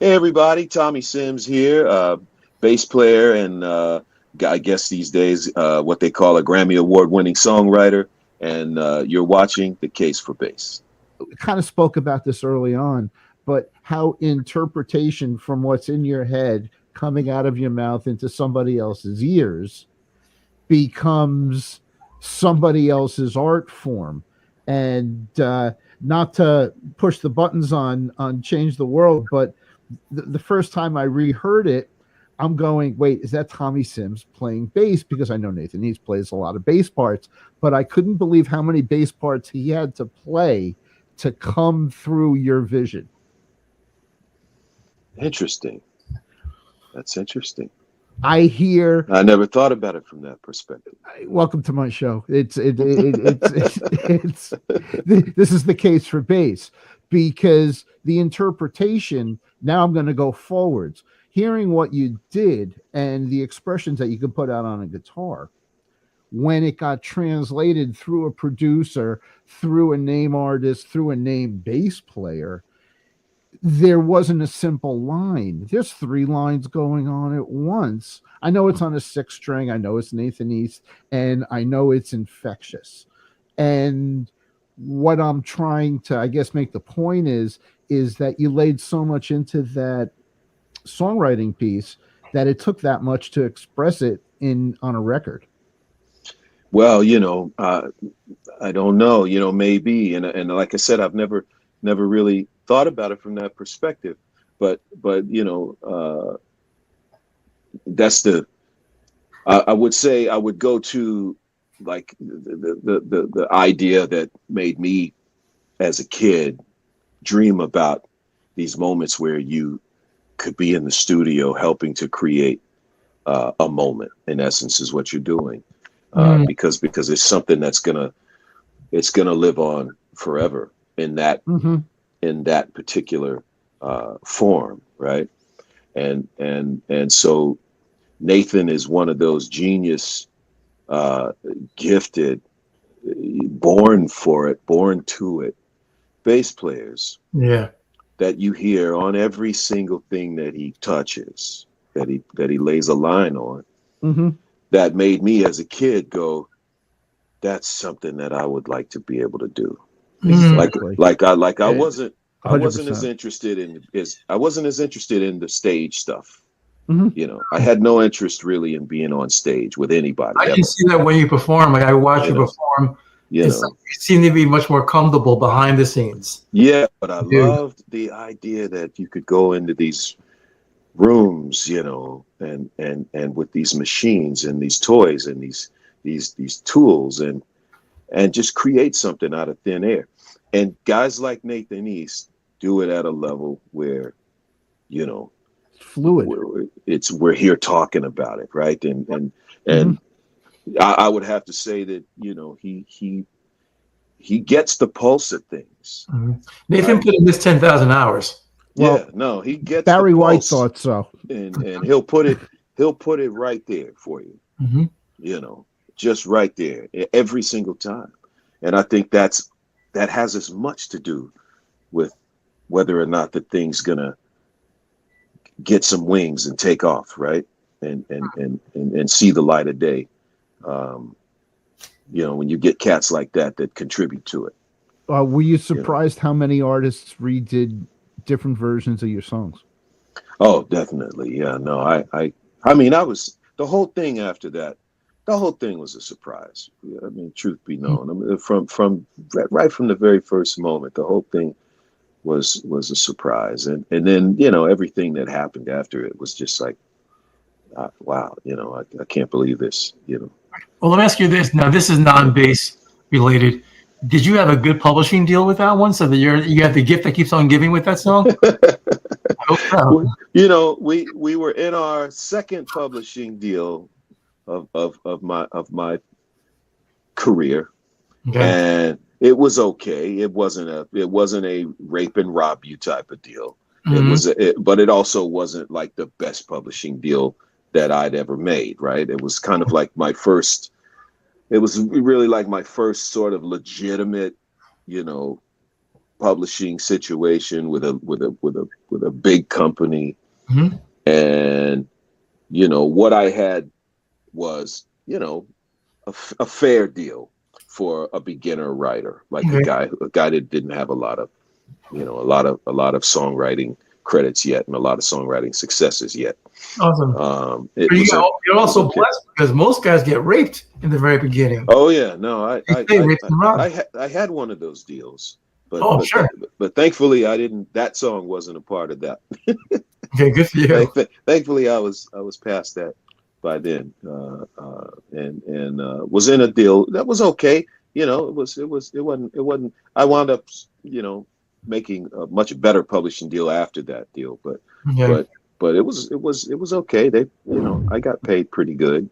Hey everybody, Tommy Sims here, bass player and I guess these days what they call a Grammy Award-winning songwriter, and you're watching The Case for Bass. Kind of spoke about this early on, but how interpretation from what's in your head coming out of your mouth into somebody else's ears becomes somebody else's art form. And not to push the buttons on Change the World, but the first time I reheard it, I'm going, wait, is that Tommy Sims playing bass? Because I know Nathan East plays a lot of bass parts, but I couldn't believe how many bass parts he had to play to come through your vision. Interesting. That's interesting. I never thought about it from that perspective. Welcome to my show. It's this is the case for bass, because the interpretation, now I'm going to go forwards. Hearing what you did and the expressions that you could put out on a guitar, when it got translated through a producer, through a name artist, through a name bass player, there wasn't a simple line. There's 3 lines going on at once. I know it's on a 6 string. I know it's Nathan East, and I know it's infectious. And what I'm trying to, I guess, make the point is that you laid so much into that songwriting piece that it took that much to express it on a record. Well, I don't know, maybe, and like I said, I've never really thought about it from that perspective, but that's I would say I would go to like the idea that made me as a kid dream about these moments where you could be in the studio helping to create a moment, in essence, is what you're doing, because it's something that's gonna live on forever in that in that particular form, right? And so Nathan is one of those genius, gifted, born for it, born to it bass players. Yeah. That you hear on every single thing that he touches, that he lays a line on. That made me as a kid go, that's something that I would like to be able to do. Exactly. I wasn't 100%. as interested in the stage stuff. I had no interest really in being on stage with anybody. I can see that when you perform. Like, I watch you perform. You seem to be much more comfortable behind the scenes. Yeah, but I loved the idea that you could go into these rooms, and with these machines and these toys and these tools and just create something out of thin air. And guys like Nathan East do it at a level where, fluid. We're here talking about it, right? And I would have to say that he gets the pulse of things. Nathan put in this 10,000 hours. Well, no, he gets Barry the White pulse, thought so, and he'll put it right there for you. Just right there every single time. And I think that has as much to do with whether or not the thing's gonna get some wings and take off, right? And see the light of day. When you get cats like that contribute to it. Were you surprised how many artists redid different versions of your songs? Oh, definitely. Yeah, no, I mean, I was, the whole thing after that, the whole thing was a surprise. I mean, truth be known, I mean, from right from the very first moment, the whole thing was a surprise. And then, everything that happened after it was just like, wow, I can't believe this, Well, let me ask you this. Now, this is non-bass related. Did you have a good publishing deal with that one, so that you have the gift that keeps on giving with that song? I hope so. We were in our second publishing deal of my career, and it was okay. It wasn't a rape and rob you type of deal. But it also wasn't like the best publishing deal that I'd ever made. Right? It was kind of like my first. It was really like my first sort of legitimate, publishing situation with a big company. Mhm. And what I had was a fair deal for a beginner writer, like Okay. a guy that didn't have a lot of songwriting credits yet, and a lot of songwriting successes yet. Awesome. It But was you're it was also okay. blessed because most guys get raped in the very beginning. Oh yeah, no, They say raped and robbed. I had one of those deals, but Oh, sure. but thankfully I didn't. That song wasn't a part of that. Okay, good for you. Thankfully I was past that by then, and was in a deal that was okay. It wasn't. I wound up making a much better publishing deal after that deal, Okay. but it was okay. They I got paid pretty good.